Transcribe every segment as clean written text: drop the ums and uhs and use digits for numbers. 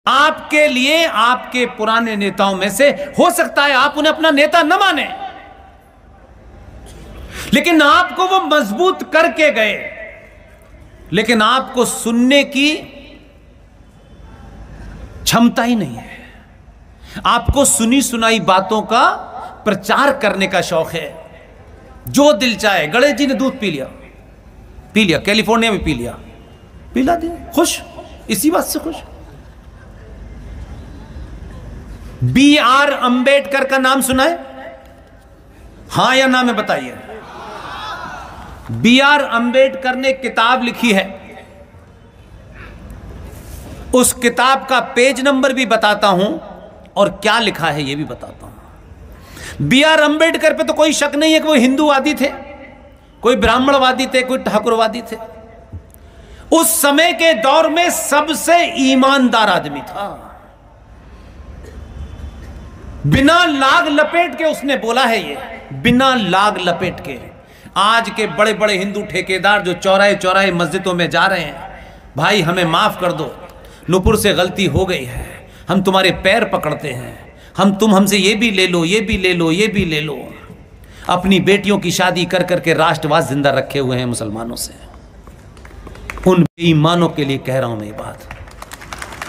आपके लिए आपके पुराने नेताओं में से हो सकता है आप उन्हें अपना नेता न माने, लेकिन आपको वो मजबूत करके गए, लेकिन आपको सुनने की क्षमता ही नहीं है। आपको सुनी सुनाई बातों का प्रचार करने का शौक है। जो दिल चाहे, गणेश जी ने दूध पी लिया, कैलिफोर्निया में पिला दिया, खुश, इसी बात से खुश। B.R. अंबेडकर का नाम सुना है? हां या ना में बताइए। B.R. अंबेडकर ने किताब लिखी है, उस किताब का पेज नंबर भी बताता हूं और क्या लिखा है यह भी बताता हूं। B.R. अंबेडकर पे तो कोई शक नहीं है कि वो हिंदूवादी थे, कोई ब्राह्मणवादी थे, कोई ठाकुरवादी थे। उस समय के दौर में सबसे ईमानदार आदमी था। बिना लाग लपेट के उसने बोला है, ये बिना लाग लपेट के। आज के बड़े बड़े हिंदू ठेकेदार जो चौराहे चौराहे मस्जिदों में जा रहे हैं, भाई हमें माफ कर दो, नुपुर से गलती हो गई है, हम तुम्हारे पैर पकड़ते हैं, तुम हमसे ये भी ले लो, ये भी ले लो, ये भी ले लो। अपनी बेटियों की शादी कर करके राष्ट्रवाद जिंदा रखे हुए हैं मुसलमानों से। उन बेईमानों के लिए कह रहा हूं मैं ये बात।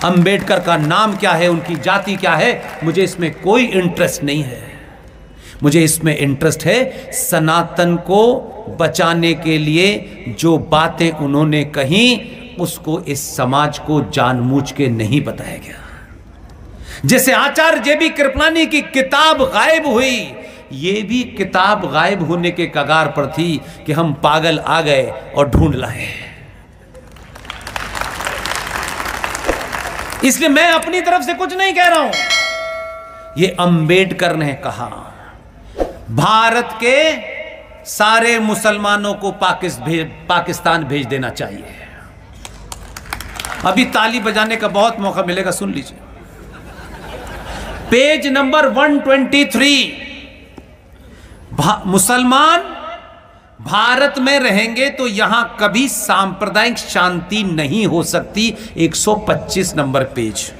अंबेडकर का नाम क्या है, उनकी जाति क्या है, मुझे इसमें कोई इंटरेस्ट नहीं है। मुझे इसमें इंटरेस्ट है सनातन को बचाने के लिए जो बातें उन्होंने कही, उसको इस समाज को जानबूझ के नहीं बताया गया। जैसे आचार्य जे.बी. कृपलानी की किताब गायब हुई, ये भी किताब गायब होने के कगार पर थी कि हम पागल आ गए और ढूंढ लाए। इसलिए मैं अपनी तरफ से कुछ नहीं कह रहा हूं, ये अंबेडकर ने कहा। भारत के सारे मुसलमानों को पाकिस्तान भेज देना चाहिए। अभी ताली बजाने का बहुत मौका मिलेगा, सुन लीजिए। पेज नंबर 123, मुसलमान भारत में रहेंगे तो यहां कभी सांप्रदायिक शांति नहीं हो सकती। 125 नंबर पेज।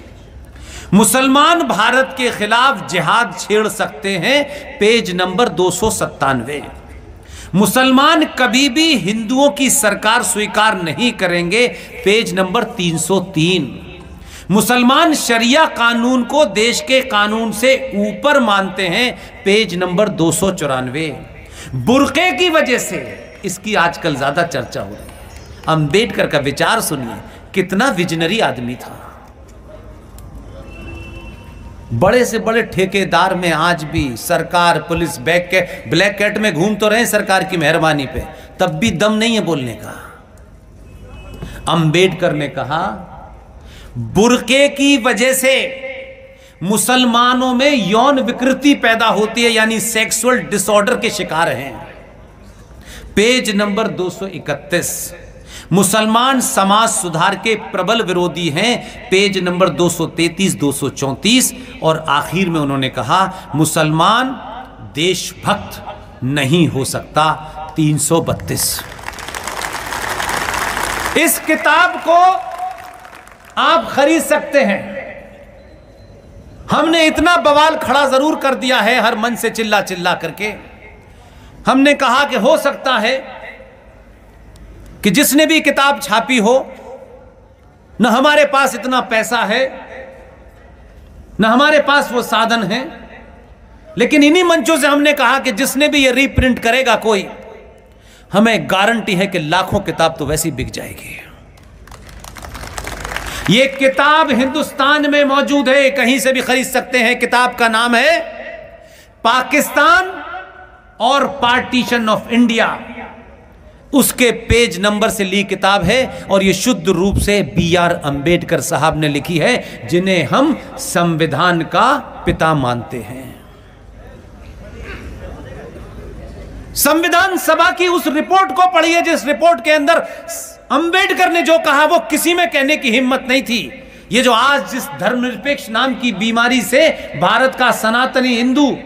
मुसलमान भारत के खिलाफ जिहाद छेड़ सकते हैं, पेज नंबर 297। मुसलमान कभी भी हिंदुओं की सरकार स्वीकार नहीं करेंगे, पेज नंबर 303। मुसलमान शरिया कानून को देश के कानून से ऊपर मानते हैं, पेज नंबर 294। बुर्के की वजह से इसकी आजकल ज्यादा चर्चा हो रही है। अंबेडकर का विचार सुनिए, कितना विजनरी आदमी था। बड़े से बड़े ठेकेदार में आज भी सरकार, पुलिस ब्लैक कैट में घूम तो रहे सरकार की मेहरबानी पे, तब भी दम नहीं है बोलने का। अंबेडकर ने कहा बुर्के की वजह से मुसलमानों में यौन विकृति पैदा होती है, यानी सेक्सुअल डिसऑर्डर के शिकार हैं, पेज नंबर 231। मुसलमान समाज सुधार के प्रबल विरोधी हैं, पेज नंबर 233, 234। और आखिर में उन्होंने कहा मुसलमान देशभक्त नहीं हो सकता, 332। इस किताब को आप खरीद सकते हैं। हमने इतना बवाल खड़ा जरूर कर दिया है हर मन से चिल्ला चिल्ला करके। हमने कहा कि हो सकता है कि जिसने भी किताब छापी हो, न हमारे पास इतना पैसा है, न हमारे पास वो साधन है, लेकिन इन्हीं मंचों से हमने कहा कि जिसने भी ये रीप्रिंट करेगा कोई, हमें गारंटी है कि लाखों किताब तो वैसी बिक जाएगी। ये किताब हिंदुस्तान में मौजूद है, कहीं से भी खरीद सकते हैं। किताब का नाम है पाकिस्तान और पार्टीशन ऑफ इंडिया। उसके पेज नंबर से ली किताब है और ये शुद्ध रूप से B.R. अंबेडकर साहब ने लिखी है, जिन्हें हम संविधान का पिता मानते हैं। संविधान सभा की उस रिपोर्ट को पढ़िए जिस रिपोर्ट के अंदर अंबेडकर ने जो कहा वो किसी में कहने की हिम्मत नहीं थी। ये जो आज जिस धर्मनिरपेक्ष नाम की बीमारी से भारत का सनातनी हिंदू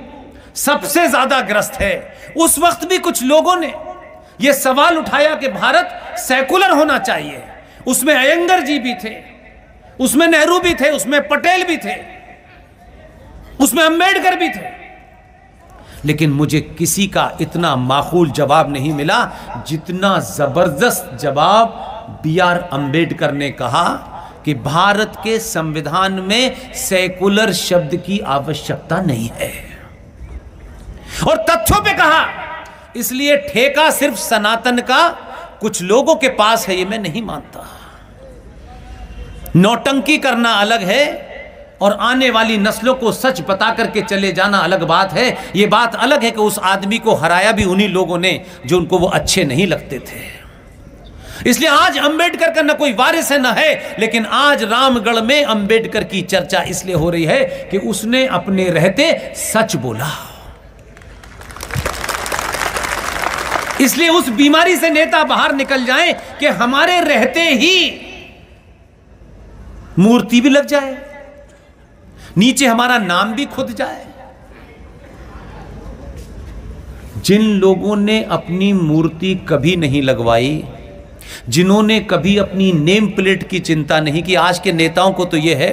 सबसे ज्यादा ग्रस्त है, उस वक्त भी कुछ लोगों ने यह सवाल उठाया कि भारत सेकुलर होना चाहिए। उसमें अयंगर जी भी थे, उसमें नेहरू भी थे, उसमें पटेल भी थे, उसमें अंबेडकर भी थे, लेकिन मुझे किसी का इतना माकूल जवाब नहीं मिला जितना जबरदस्त जवाब बी आर अंबेडकर ने कहा कि भारत के संविधान में सेकुलर शब्द की आवश्यकता नहीं है, और तथ्यों पे कहा। इसलिए ठेका सिर्फ सनातन का कुछ लोगों के पास है, ये मैं नहीं मानता। नौटंकी करना अलग है और आने वाली नस्लों को सच बता करके चले जाना अलग बात है। यह बात अलग है कि उस आदमी को हराया भी उन्हीं लोगों ने जो उनको वो अच्छे नहीं लगते थे। इसलिए आज अंबेडकर का न कोई वारिस है न है, लेकिन आज रामगढ़ में अंबेडकर की चर्चा इसलिए हो रही है कि उसने अपने रहते सच बोला। इसलिए उस बीमारी से नेता बाहर निकल जाएं कि हमारे रहते ही मूर्ति भी लग जाए, नीचे हमारा नाम भी खुद जाए। जिन लोगों ने अपनी मूर्ति कभी नहीं लगवाई, जिन्होंने कभी अपनी नेम प्लेट की चिंता नहीं की, आज के नेताओं को तो यह है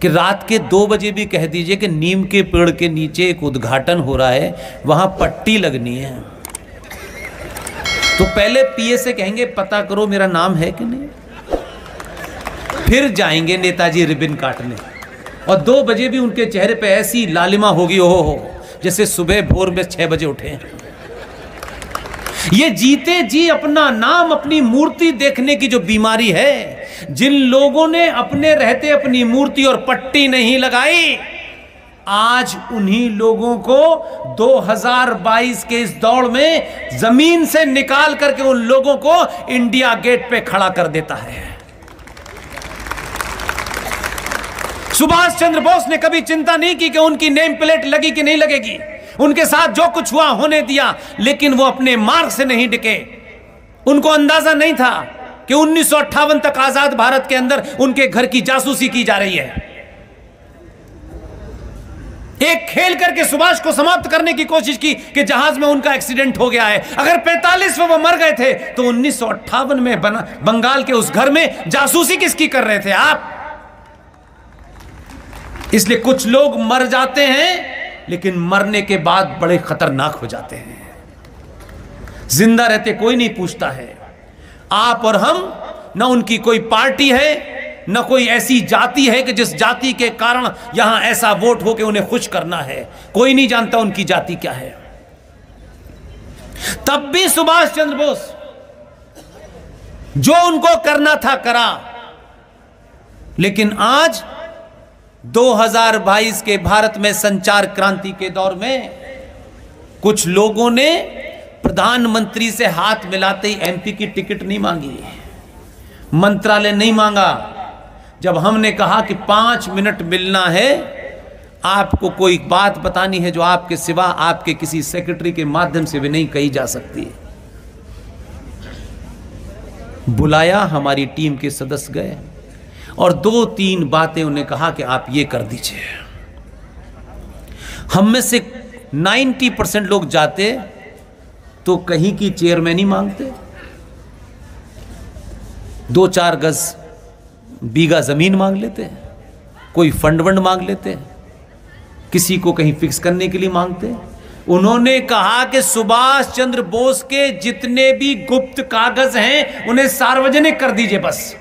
कि रात के 2 बजे भी कह दीजिए कि नीम के पेड़ के नीचे एक उद्घाटन हो रहा है, वहां पट्टी लगनी है, तो पहले पीए से कहेंगे पता करो मेरा नाम है कि नहीं, फिर जाएंगे नेताजी रिबन काटने, और 2 बजे भी उनके चेहरे पे ऐसी लालिमा होगी हो जैसे सुबह भोर में 6 बजे उठे। ये जीते जी अपना नाम, अपनी मूर्ति देखने की जो बीमारी है, जिन लोगों ने अपने रहते अपनी मूर्ति और पट्टी नहीं लगाई, आज उन्हीं लोगों को 2022 के इस दौड़ में जमीन से निकाल करके उन लोगों को इंडिया गेट पे खड़ा कर देता है। सुभाष चंद्र बोस ने कभी चिंता नहीं की कि उनकी नेम प्लेट लगी कि नहीं लगेगी, उनके साथ जो कुछ हुआ होने दिया, लेकिन वो अपने मार्ग से नहीं डिके। उनको अंदाजा नहीं था कि 1958 तक आजाद भारत के अंदर उनके घर की जासूसी की जा रही है। एक खेल करके सुभाष को समाप्त करने की कोशिश की कि जहाज में उनका एक्सीडेंट हो गया है। अगर 45 में वो मर गए थे तो 1958 में बंगाल के उस घर में जासूसी किसकी कर रहे थे आप? इसलिए कुछ लोग मर जाते हैं लेकिन मरने के बाद बड़े खतरनाक हो जाते हैं। जिंदा रहते कोई नहीं पूछता है। आप और हम, न उनकी कोई पार्टी है, न कोई ऐसी जाति है कि जिस जाति के कारण यहां ऐसा वोट हो कि उन्हें खुश करना है। कोई नहीं जानता उनकी जाति क्या है। तब भी सुभाष चंद्र बोस जो उनको करना था करा। लेकिन आज 2022 के भारत में संचार क्रांति के दौर में कुछ लोगों ने प्रधानमंत्री से हाथ मिलाते ही एमपी की टिकट नहीं मांगी, मंत्रालय नहीं मांगा। जब हमने कहा कि 5 मिनट मिलना है, आपको कोई बात बतानी है जो आपके सिवा आपके किसी सेक्रेटरी के माध्यम से भी नहीं कही जा सकती, बुलाया, हमारी टीम के सदस्य गए और 2-3 बातें उन्हें कहा कि आप ये कर दीजिए। हम में से 90% लोग जाते तो कहीं की चेयरमैन ही मांगते, 2-4 गज बीघा जमीन मांग लेते, कोई फंड वंड मांग लेते, किसी को कहीं फिक्स करने के लिए मांगते। उन्होंने कहा कि सुभाष चंद्र बोस के जितने भी गुप्त कागज हैं उन्हें सार्वजनिक कर दीजिए बस।